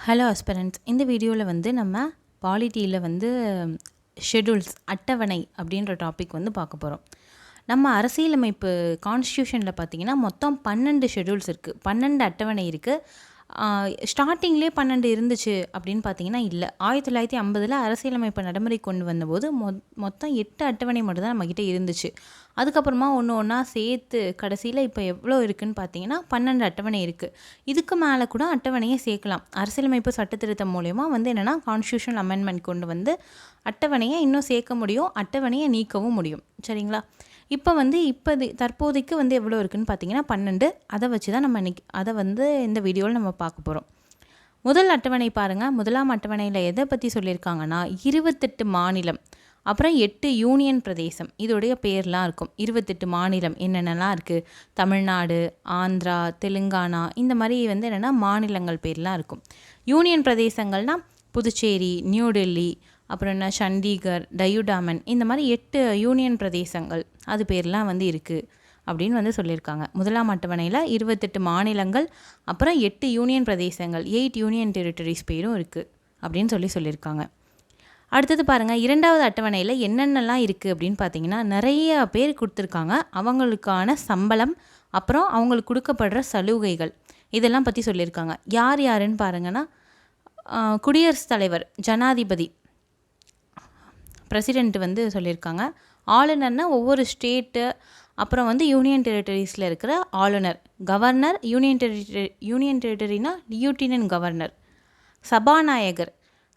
Hello aspirants, இந்த வீடியோவில் வந்து நம்ம பாலிட்டியில் வந்து ஷெட்யூல்ஸ் அட்டவணை அப்படின்ற டாபிக் வந்து பார்க்க போகிறோம். நம்ம அரசியலமைப்பு கான்ஸ்டியூஷனில் பார்த்திங்கன்னா மொத்தம் 12 ஷெட்யூல்ஸ் இருக்குது, 12 அட்டவணை இருக்குது. ஸ்டார்டிங்லேயே 12 இருந்துச்சு அப்படின்னு பார்த்தீங்கன்னா இல்லை. 1950 அரசியலமைப்பை நடைமுறை கொண்டு வந்தபோது மொத்தம் 8 அட்டவணை மட்டும்தான் நம்மக்கிட்ட இருந்துச்சு. அதுக்கப்புறமா ஒன்று ஒன்றா சேர்த்து கடைசியில் இப்போ எவ்வளோ இருக்குதுன்னு பார்த்தீங்கன்னா 12 அட்டவணை இருக்குது. இதுக்கு மேலே கூட அட்டவணையை சேர்க்கலாம். அரசியலமைப்பு சட்டத்திருத்தம் மூலயமா வந்து என்னென்னா கான்ஸ்டியூஷனல் அமெண்ட்மெண்ட் கொண்டு வந்து அட்டவணையை இன்னும் சேர்க்க முடியும், அட்டவணையை நீக்கவும் முடியும். சரிங்களா? இப்போ தற்போதைக்கு வந்து எவ்வளோ இருக்குதுன்னு பார்த்தீங்கன்னா 12. அதை வச்சு தான் நம்ம அதை வந்து இந்த வீடியோவில் நம்ம பார்க்க போகிறோம். முதல் அட்டவணை பாருங்கள். முதலாம் அட்டவணையில் எதை பற்றி சொல்லியிருக்காங்கன்னா 28 மாநிலம், அப்புறம் 8 யூனியன் பிரதேசம், இதோடைய பேர்லாம் இருக்கும். 28 மாநிலம் என்னென்னலாம் இருக்குது, தமிழ்நாடு, ஆந்திரா, தெலுங்கானா, இந்த மாதிரி வந்து என்னென்னா மாநிலங்கள் பேர்லாம் இருக்கும். யூனியன் பிரதேசங்கள்னால் புதுச்சேரி, நியூ டெல்லி, அப்புறம் என்ன சண்டிகர், டயூடாமன், இந்த மாதிரி 8 யூனியன் பிரதேசங்கள் அது பேர்லாம் வந்து இருக்குது அப்படின்னு வந்து சொல்லியிருக்காங்க. முதலாம் அட்டவணையில் 28 மாநிலங்கள், அப்புறம் 8 யூனியன் பிரதேசங்கள், 8 யூனியன் டெரிட்டரிஸ் பேரும் இருக்குது அப்படின்னு சொல்லியிருக்காங்க. அடுத்தது பாருங்கள், இரண்டாவது அட்டவணையில் என்னென்னலாம் இருக்குது அப்படின்னு பார்த்தீங்கன்னா நிறைய பேர் கொடுத்துருக்காங்க. அவங்களுக்கான சம்பளம், அப்புறம் அவங்களுக்கு கொடுக்கப்படுற சலுகைகள், இதெல்லாம் பற்றி சொல்லியிருக்காங்க. யார் யாருன்னு பாருங்கன்னா குடியரசுத் தலைவர், ஜனாதிபதி, பிரசிடெண்ட் வந்து சொல்லியிருக்காங்க. ஆளுநர்னா ஒவ்வொரு ஸ்டேட்டு, அப்புறம் வந்து யூனியன் டெரிட்டரிஸில் இருக்கிற ஆளுநர், கவர்னர், யூனியன் டெரிட்டரினா லியூட்டினன்ட் கவர்னர்,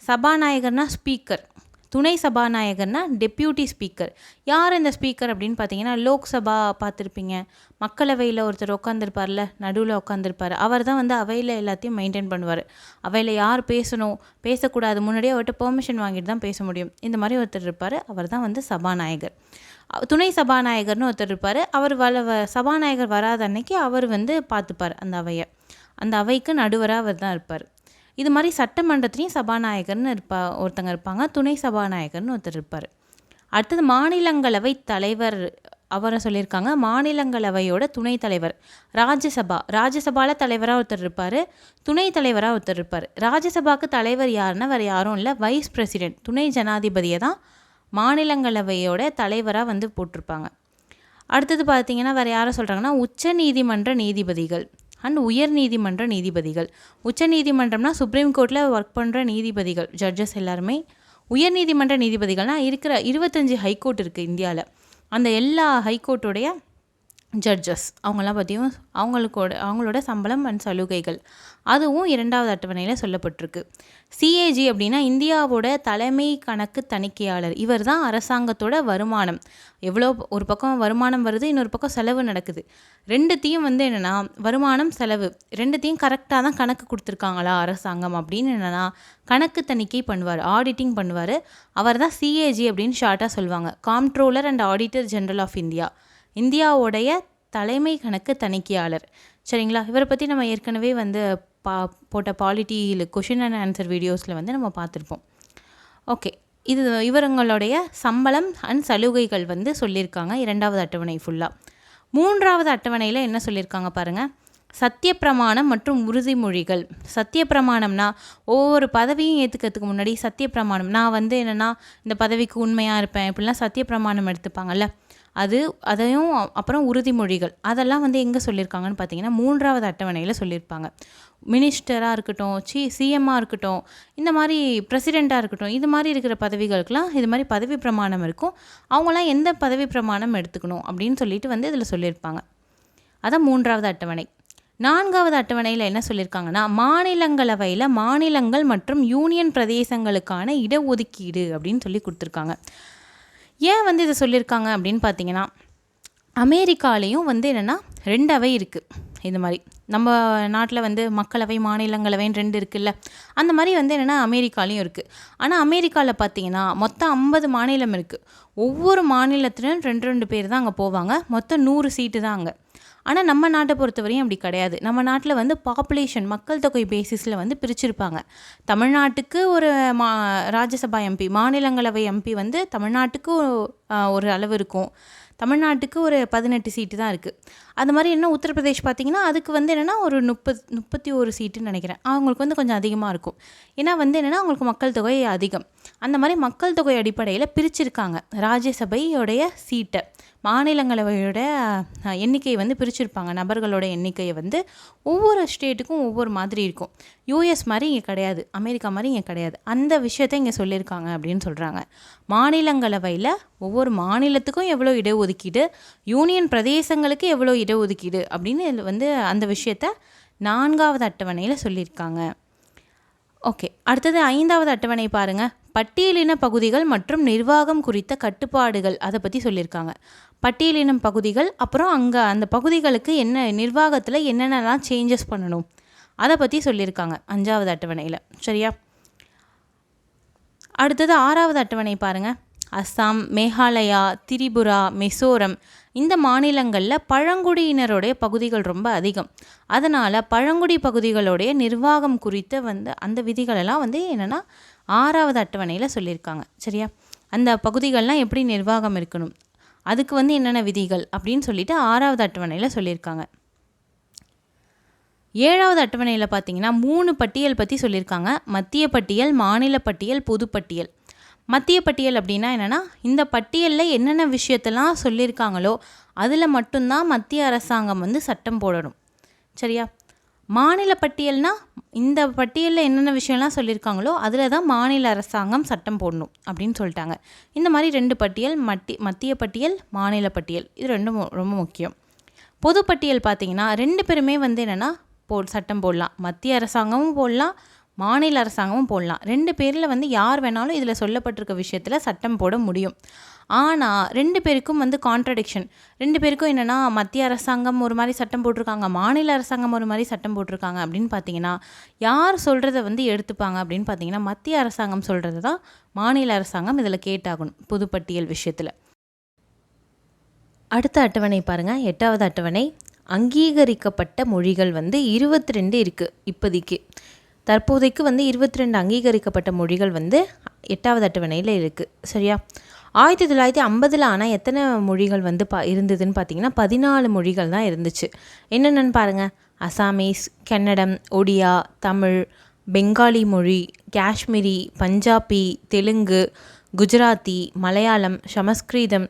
சபாநாயகர்னா ஸ்பீக்கர், துணை சபாநாயகர்னா டெப்யூட்டி ஸ்பீக்கர். யார் இந்த ஸ்பீக்கர் அப்படின்னு பார்த்தீங்கன்னா லோக்சபா பார்த்துருப்பீங்க, மக்களவையில் ஒருத்தர் உட்காந்துருப்பார்ல, நடுவில் உட்காந்துருப்பார். அவர் தான் வந்து அவையில் எல்லாத்தையும் மெயின்டைன் பண்ணுவார். அவையில் யார் பேசணும் பேசக்கூடாது முன்னாடியே அவர்கிட்ட பெர்மிஷன் வாங்கிட்டு தான் பேச முடியும். இந்த மாதிரி ஒருத்தர் இருப்பார், அவர் தான் வந்து சபாநாயகர். துணை சபாநாயகர்னு ஒருத்தர் இருப்பார். அவர் சபாநாயகர் வராத அன்னைக்கு அவர் வந்து பார்த்துப்பார் அந்த அவையை. அந்த அவைக்கு நடுவராக அவர் தான் இருப்பார். இது மாதிரி சட்டமன்றத்துலேயும் சபாநாயகர்னு ஒருத்தங்க இருப்பாங்க, துணை சபாநாயகர்னு ஒருத்தர் இருப்பார். அடுத்தது மாநிலங்களவை தலைவர், அவரை சொல்லியிருக்காங்க. மாநிலங்களவையோட துணைத் தலைவர், ராஜ்யசபாவில் தலைவராக ஒருத்தர் இருப்பார், துணை தலைவராக ஒருத்தர் இருப்பார். ராஜ்யசபாவுக்கு தலைவர் யாருன்னா வேறு யாரும் இல்லை, வைஸ் பிரசிடெண்ட், துணை ஜனாதிபதியை தான் மாநிலங்களவையோட தலைவராக வந்து போட்டிருப்பாங்க. அடுத்தது பார்த்திங்கன்னா வேறு யாரை சொல்கிறாங்கன்னா உச்ச நீதிமன்ற நீதிபதிகள் அண்ட் உயர் நீதிமன்ற நீதிபதிகள். உச்ச நீதிமன்றம்னா சுப்ரீம் கோர்ட்டில் ஒர்க் பண்ணுற நீதிபதிகள், ஜட்ஜஸ் எல்லாருமே. உயர் நீதிமன்ற நீதிபதிகள்னால் இருக்கிற 25 ஹைகோர்ட் இருக்குது இந்தியாவில், அந்த எல்லா ஹைகோர்ட்டுடைய ஜட்ஜஸ் அவங்களாம் பற்றியும் அவங்களோட சம்பளம் அண்ட் சலுகைகள் அதுவும் இரண்டாவது அட்டவணையில் சொல்லப்பட்டிருக்கு. சிஏஜி அப்படின்னா இந்தியாவோட தலைமை கணக்கு தணிக்கையாளர். இவர் தான் அரசாங்கத்தோட வருமானம், எவ்வளோ ஒரு பக்கம் வருமானம் வருது, இன்னொரு பக்கம் செலவு நடக்குது, ரெண்டுத்தையும் வந்து என்னென்னா வருமானம் செலவு ரெண்டுத்தையும் கரெக்டாக தான் கணக்கு கொடுத்துருக்காங்களா அரசாங்கம் அப்படின்னு என்னென்னா கணக்கு தணிக்கை பண்ணுவார், ஆடிட்டிங் பண்ணுவார். அவர் தான் சிஏஜி அப்படின்னு ஷார்ட்டாக சொல்லுவாங்க, comptroller and auditor general of India, இந்தியாவுடைய தலைமை கணக்கு தணிக்கையாளர். சரிங்களா? இவரை பற்றி நம்ம ஏற்கனவே வந்து போட்ட பாலிட்டியில் கொஷின் அண்ட் ஆன்சர் வீடியோஸில் வந்து நம்ம பார்த்துருப்போம். ஓகே, இது இவங்களுடைய சம்பளம் அண்ட் சலுகைகள் வந்து சொல்லியிருக்காங்க இரண்டாவது அட்டவணை ஃபுல்லாக. மூன்றாவது அட்டவணையில் என்ன சொல்லியிருக்காங்க பாருங்கள், சத்தியப்பிரமாணம் மற்றும் உறுதிமொழிகள். சத்தியப்பிரமாணம்னா ஒவ்வொரு பதவியும் ஏற்றுக்கிறதுக்கு முன்னாடி சத்தியப்பிரமாணம், நான் வந்து என்னென்னா இந்த பதவிக்கு உண்மையாக இருப்பேன் இப்படிலாம் சத்தியப்பிரமாணம் எடுத்துப்பாங்கல்ல, அதையும் அப்புறம் உறுதிமொழிகள் அதெல்லாம் வந்து எங்கே சொல்லியிருக்காங்கன்னு பார்த்தீங்கன்னா மூன்றாவது அட்டவணையில் சொல்லியிருப்பாங்க. மினிஸ்டராக இருக்கட்டும், சிஎம்மாக இருக்கட்டும், இந்த மாதிரி பிரசிடெண்ட்டாக இருக்கட்டும், இது மாதிரி இருக்கிற பதவிகளுக்கெலாம் இது மாதிரி பதவி பிரமாணம் இருக்கும். அவங்களாம் எந்த பதவி பிரமாணம் எடுத்துக்கணும் அப்படின்னு சொல்லிட்டு வந்து இதில் சொல்லியிருப்பாங்க. அதான் மூன்றாவது அட்டவணை. நான்காவது அட்டவணையில் என்ன சொல்லியிருக்காங்கன்னா மாநிலங்களவையில் மாநிலங்கள் மற்றும் யூனியன் பிரதேசங்களுக்கான இடஒதுக்கீடு அப்படின்னு சொல்லி கொடுத்துருக்காங்க. ஏன் வந்து இதை சொல்லியிருக்காங்க அப்படின்னு பார்த்தீங்கன்னா அமெரிக்காலேயும் வந்து என்னென்னா 2 அவை இருக்குது. இது மாதிரி நம்ம நாட்டில் வந்து மக்களவை மாநிலங்களவைன்னு 2 இருக்குல்ல, அந்த மாதிரி வந்து என்னென்னா அமெரிக்காலேயும் இருக்குது. ஆனால் அமெரிக்காவில் பார்த்தீங்கன்னா மொத்தம் 50 மாநிலம் இருக்குது. ஒவ்வொரு மாநிலத்திலும் 2 பேர் தான் அங்கே போவாங்க. மொத்தம் 100 சீட்டு தான் அங்கே. ஆனால் நம்ம நாட்டை பொறுத்தவரையும் அப்படி கிடையாது. நம்ம நாட்டில் வந்து பாப்புலேஷன், மக்கள் தொகை பேசிஸில் வந்து பிரிச்சிருப்பாங்க. தமிழ்நாட்டுக்கு ஒரு ராஜ்யசபா எம்பி, மாநிலங்களவை எம்பி வந்து தமிழ்நாட்டுக்கு ஒரு அளவு இருக்கும். தமிழ்நாட்டுக்கு ஒரு 18 சீட்டு தான் இருக்குது. அது மாதிரி என்ன உத்தரப்பிரதேஷ் பார்த்திங்கன்னா அதுக்கு வந்து என்னென்னா ஒரு 31 சீட்டுன்னு நினைக்கிறேன். அவங்களுக்கு வந்து கொஞ்சம் அதிகமாக இருக்கும். ஏன்னா வந்து என்னென்னா அவங்களுக்கு மக்கள் தொகை அதிகம். அந்த மாதிரி மக்கள் தொகை அடிப்படையில் பிரிச்சிருக்காங்க ராஜ்யசபையோடைய சீட்டை. மாநிலங்களவையோட எண்ணிக்கையை வந்து பிரிச்சிருப்பாங்க. நபர்களோட எண்ணிக்கையை வந்து ஒவ்வொரு ஸ்டேட்டுக்கும் ஒவ்வொரு மாதிரி இருக்கும். யூஎஸ் மாதிரி இங்கே கிடையாது, அமெரிக்கா மாதிரி இங்கே கிடையாது. அந்த விஷயத்தை இங்கே சொல்லியிருக்காங்க அப்படின்னு சொல்கிறாங்க. மாநிலங்களவையில் ஒவ்வொரு மாநிலத்துக்கும் எவ்வளோ இடஒதுக்கீடு, யூனியன் பிரதேசங்களுக்கு எவ்வளோ இடஒதுக்கீடு அப்படின்னு வந்து அந்த விஷயத்த 4வது அட்டவணையில் சொல்லியிருக்காங்க. ஓகே, அடுத்தது 5வது அட்டவணை பாருங்கள். பட்டியலின பகுதிகள் மற்றும் நிர்வாகம் குறித்த கட்டுப்பாடுகள் அதை பற்றி சொல்லியிருக்காங்க. பட்டியலினம் பகுதிகள், அப்புறம் அங்கே அந்த பகுதிகளுக்கு என்ன நிர்வாகத்தில் என்னென்னலாம் சேஞ்சஸ் பண்ணணும் அதை பற்றி சொல்லியிருக்காங்க 5வது அட்டவணையில். சரியா? அடுத்தது 6வது அட்டவணை பாருங்கள். அஸ்ஸாம், மேகாலயா, திரிபுரா, மிசோரம் இந்த மாநிலங்களில் பழங்குடியினருடைய பகுதிகள் ரொம்ப அதிகம். அதனால் பழங்குடி பகுதிகளுடைய நிர்வாகம் குறித்த வந்து அந்த விதிகளெல்லாம் வந்து என்னென்னா 6வது அட்டவணையில் சொல்லியிருக்காங்க. சரியா? அந்த பகுதிகள்லாம் எப்படி நிர்வாகம் இருக்கணும், அதுக்கு வந்து என்னென்ன விதிகள் அப்படின்னு சொல்லிட்டு 6வது அட்டவணையில் சொல்லியிருக்காங்க. 7வது அட்டவணையில் பார்த்தீங்கன்னா 3 பட்டியல் பற்றி சொல்லியிருக்காங்க. மத்திய பட்டியல், மாநில பட்டியல், பொது பட்டியல். மத்திய பட்டியல் அப்படின்னா என்னென்னா இந்த பட்டியலில் என்னென்ன விஷயத்தெல்லாம் சொல்லியிருக்காங்களோ அதில் மட்டும்தான் மத்திய அரசாங்கம் வந்து சட்டம் போடணும். சரியா? மாநில பட்டியல்னால் இந்த பட்டியலில் என்னென்ன விஷயம்லாம் சொல்லியிருக்காங்களோ அதில் தான் மாநில அரசாங்கம் சட்டம் போடணும் அப்படின்னு சொல்லிட்டாங்க. இந்த மாதிரி 2 பட்டியல், மத்திய பட்டியல், மாநில பட்டியல், இது ரெண்டும் ரொம்ப முக்கியம். பொது பட்டியல் பார்த்திங்கன்னா 2 பேருமே வந்து என்னென்னா சட்டம் போடலாம். மத்திய அரசாங்கமும் போடலாம், மாநில அரசாங்கமும் போடலாம். 2 பேரில் வந்து யார் வேணாலும் இதில் சொல்லப்பட்டிருக்க விஷயத்தில் சட்டம் போட முடியும். ஆனால் 2 பேருக்கும் வந்து கான்ட்ரடிக்ஷன். 2 பேருக்கும் என்னென்னா மத்திய அரசாங்கம் ஒரு மாதிரி சட்டம் போட்டிருக்காங்க, மாநில அரசாங்கம் ஒரு மாதிரி சட்டம் போட்டிருக்காங்க அப்படின்னு பார்த்தீங்கன்னா யார் சொல்கிறத வந்து எடுத்துப்பாங்க அப்படின்னு பார்த்தீங்கன்னா மத்திய அரசாங்கம் சொல்கிறது தான் மாநில அரசாங்கம் இதில் கேட்டாகணும் பொதுப்பட்டியல் விஷயத்தில். அடுத்த அட்டவணை பாருங்கள். 8வது அட்டவணை. அங்கீகரிக்கப்பட்ட மொழிகள் வந்து 22 இருக்குது இப்போதைக்கு. தற்போதைக்கு வந்து 22 அங்கீகரிக்கப்பட்ட மொழிகள் வந்து 8வது அட்டவணையில் இருக்குது. சரியா? 1950 ஆனால் எத்தனை மொழிகள் வந்து இருந்ததுன்னு பார்த்தீங்கன்னா 14 மொழிகள் தான் இருந்துச்சு. என்னென்னு பாருங்கள். அசாமீஸ், கன்னடம், ஒடியா, தமிழ், பெங்காலி மொழி, காஷ்மீரி, பஞ்சாபி, தெலுங்கு, குஜராத்தி, மலையாளம், சமஸ்கிருதம்,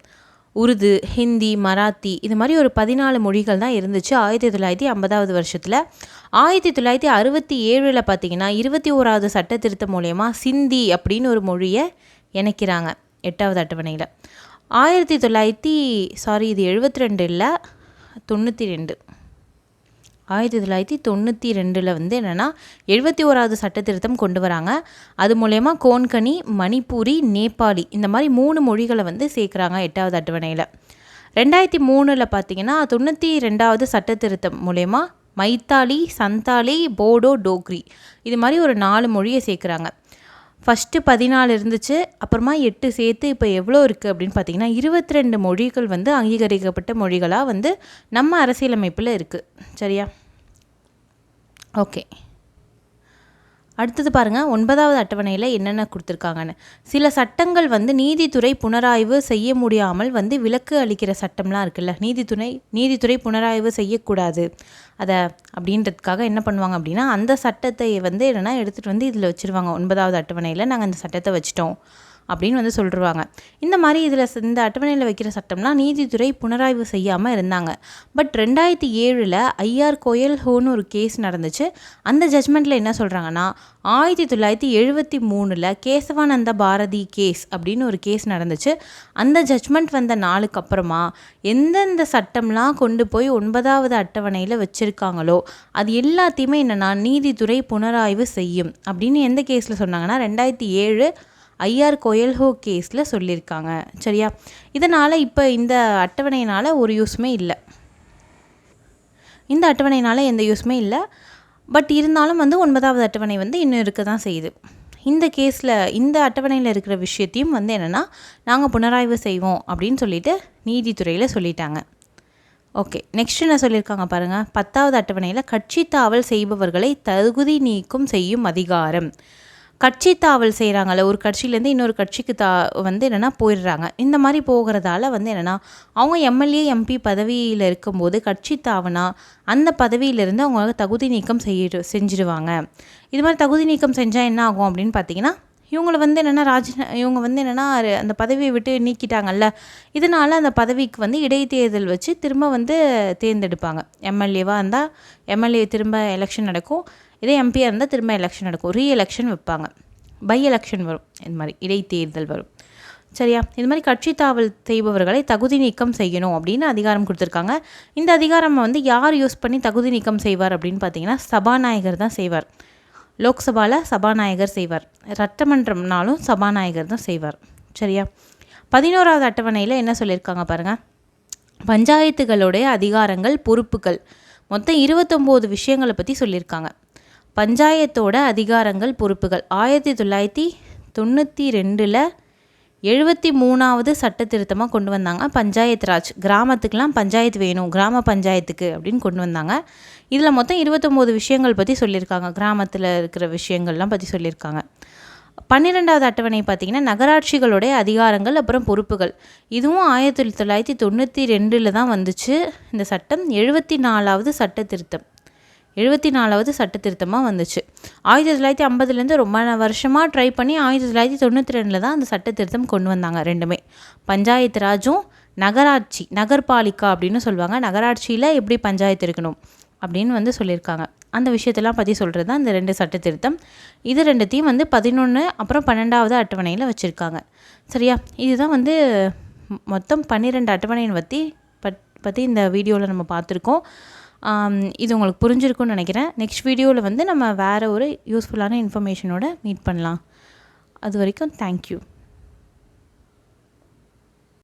உருது, ஹிந்தி, மராத்தி, இது மாதிரி ஒரு 14 மொழிகள் தான் இருந்துச்சு 1950வது வருஷத்தில். 1967 பார்த்திங்கன்னா 21வது சட்ட திருத்தம் மூலயமா சிந்தி அப்படின்னு ஒரு மொழியை இணைக்கிறாங்க 8வது அட்டவணையில். 1992 இல்லை 92 1992 வந்து என்னென்னா 71வது சட்ட திருத்தம் கொண்டு வராங்க. அது மூலயமா கோன்கனி, மணிப்பூரி, நேபாளி இந்த மாதிரி 3 மொழிகளை வந்து சேர்க்குறாங்க 8வது அட்டவணையில். 2003 பார்த்திங்கன்னா 92வது சட்ட திருத்தம் மூலயமா மைத்தாலி, சந்தாலி, போடோ, டோக்ரி இது மாதிரி ஒரு 4 மொழியை சேர்க்குறாங்க. ஃபஸ்ட்டு 14 இருந்துச்சு, அப்புறமா 8 சேர்த்து இப்போ எவ்வளோ இருக்குது அப்படின்னு பார்த்தீங்கன்னா 22 மொழிகள் வந்து அங்கீகரிக்கப்பட்ட மொழிகளாக வந்து நம்ம அரசியலமைப்பில் இருக்குது. சரியா? ஓகே, அடுத்தது பாருங்கள். 9வது அட்டவணையில் என்னென்ன கொடுத்துருக்காங்கன்னு. சில சட்டங்கள் வந்து நீதித்துறை புனராய்வு செய்ய முடியாமல் வந்து விலக்கு அளிக்கிற சட்டம்லாம் இருக்குல்ல, நீதித்துறை புனராய்வு செய்யக்கூடாது அதை அப்படின்றதுக்காக என்ன பண்ணுவாங்க அப்படின்னா அந்த சட்டத்தை வந்து என்னென்னா எடுத்துகிட்டு வந்து இதில் வச்சுருவாங்க. 9வது அட்டவணையில் நாங்கள் அந்த சட்டத்தை வச்சிட்டோம் அப்படின்னு வந்து சொல்லிடுவாங்க. இந்த மாதிரி இதில் இந்த அட்டவணையில் வைக்கிற சட்டம்லாம் நீதித்துறை புனராய்வு செய்யாமல் இருந்தாங்க. பட் 2007 ஐஆர் கோயல்ஹோன்னு ஒரு கேஸ் நடந்துச்சு. அந்த ஜட்மெண்ட்டில் என்ன சொல்கிறாங்கன்னா 1973 கேசவானந்த பாரதி கேஸ் அப்படின்னு ஒரு கேஸ் நடந்துச்சு. அந்த ஜட்மெண்ட் வந்த நாளுக்கு அப்புறமா எந்தெந்த சட்டம்லாம் கொண்டு போய் 9வது அட்டவணையில் வச்சுருக்காங்களோ அது எல்லாத்தையுமே என்னென்னா நீதித்துறை புனராய்வு செய்யும் அப்படின்னு எந்த கேஸில் சொன்னாங்கன்னா 2007 ஐஆர் கோயல்ஹோ கேஸில் சொல்லியிருக்காங்க. சரியா? இதனால் இப்போ இந்த அட்டவணையினால் ஒரு யூஸுமே இல்லை. இந்த அட்டவணையினால் எந்த யூஸுமே இல்லை. பட் இருந்தாலும் வந்து 9வது அட்டவணை வந்து இன்னும் இருக்க தான் செய்யுது. இந்த கேஸில் இந்த அட்டவணையில் இருக்கிற விஷயத்தையும் வந்து என்னென்னா நாங்கள் புனராய்வு செய்வோம் அப்படின்னு சொல்லிட்டு நீதித்துறையில் சொல்லிட்டாங்க. ஓகே, நெக்ஸ்ட் என்ன சொல்லியிருக்காங்க பாருங்கள். 10வது அட்டவணையில் கட்சி தாவல் செய்பவர்களை தகுதி நீக்கம் செய்யும் அதிகாரம். கட்சி தாவல் செய்கிறாங்கல்ல, ஒரு கட்சியிலேருந்து இன்னொரு கட்சிக்கு வந்து என்னென்னா போயிடுறாங்க. இந்த மாதிரி போகிறதால வந்து என்னென்னா அவங்க எம்எல்ஏ எம்பி பதவியில் இருக்கும்போது கட்சி தாவனா அந்த பதவியிலேருந்து அவங்க தகுதி நீக்கம் செஞ்சிடுவாங்க. இது மாதிரி தகுதி நீக்கம் செஞ்சால் என்ன ஆகும் அப்படின்னு பார்த்தீங்கன்னா, இவங்களை வந்து என்னென்னா இவங்க வந்து என்னென்னா அந்த பதவியை விட்டு நீக்கிட்டாங்கல்ல, இதனால் அந்த பதவிக்கு வந்து இடைத்தேர்தல் வச்சு திரும்ப வந்து தேர்ந்தெடுப்பாங்க. எம்எல்ஏவாக இருந்தால் எம்எல்ஏ திரும்ப எலெக்ஷன் நடக்கும், இதே எம்பியாக இருந்தால் திரும்ப எலெக்ஷன் நடக்கும், ரீஎலெக்ஷன் வைப்பாங்க, பை எலெக்ஷன் வரும், இது மாதிரி இடைத்தேர்தல் வரும். சரியா? இது மாதிரி கட்சி தாவல் செய்பவர்களை தகுதி நீக்கம் செய்யணும் அப்படின்னு அதிகாரம் கொடுத்துருக்காங்க. இந்த அதிகாரம் வந்து யார் யூஸ் பண்ணி தகுதி நீக்கம் செய்வார் அப்படின்னு பார்த்தீங்கன்னா, சபாநாயகர் தான் செய்வார். லோக்சபாவில் சபாநாயகர் செய்வார், சட்டமன்றம்னாலும் சபாநாயகர் தான் செய்வார். சரியா? 11வது அட்டவணையில் என்ன சொல்லியிருக்காங்க பாருங்கள். பஞ்சாயத்துகளுடைய அதிகாரங்கள், பொறுப்புகள், மொத்தம் 29 விஷயங்களை பற்றி சொல்லியிருக்காங்க. பஞ்சாயத்தோட அதிகாரங்கள், பொறுப்புகள் 1992 73வது சட்ட திருத்தமாக கொண்டு வந்தாங்க. பஞ்சாயத்து ராஜ், கிராமத்துக்கெலாம் பஞ்சாயத்து வேணும், கிராம பஞ்சாயத்துக்கு அப்படின்னு கொண்டு வந்தாங்க. இதில் மொத்தம் 29 விஷயங்கள் பற்றி சொல்லியிருக்காங்க, கிராமத்தில் இருக்கிற விஷயங்கள்லாம் பற்றி சொல்லியிருக்காங்க. 12வது அட்டவணை பார்த்திங்கன்னா நகராட்சிகளுடைய அதிகாரங்கள் அப்புறம் பொறுப்புகள். இதுவும் 1992 தான் வந்துச்சு இந்த சட்டம். 74வது சட்ட திருத்தம், 74வது சட்ட திருத்தமாக வந்துச்சு. 1950லேருந்து ரொம்ப வருஷமாக ட்ரை பண்ணி 1992 தான் அந்த சட்ட திருத்தம் கொண்டு வந்தாங்க. ரெண்டுமே பஞ்சாயத்து ராஜும் நகராட்சி, நகர்பாலிகா அப்படின்னு சொல்லுவாங்க, நகராட்சியில் எப்படி பஞ்சாயத்து இருக்கணும் அப்படின்னு வந்து சொல்லியிருக்காங்க. அந்த விஷயத்தெல்லாம் பற்றி சொல்கிறது தான் இந்த 2 சட்ட திருத்தம். இது ரெண்டுத்தையும் வந்து 11 அப்புறம் 12வது அட்டவணையில் வச்சுருக்காங்க. சரியா? இதுதான் வந்து மொத்தம் 12 அட்டவணையை பற்றி இந்த வீடியோவில் நம்ம பார்த்துருக்கோம். இது உங்களுக்கு புரிஞ்சிருக்கும்னு நினைக்கிறேன். நெக்ஸ்ட் வீடியோவில் வந்து நம்ம வேறு ஒரு யூஸ்ஃபுல்லான இன்ஃபர்மேஷனோட மீட் பண்ணலாம். அது வரைக்கும் தேங்க்யூ.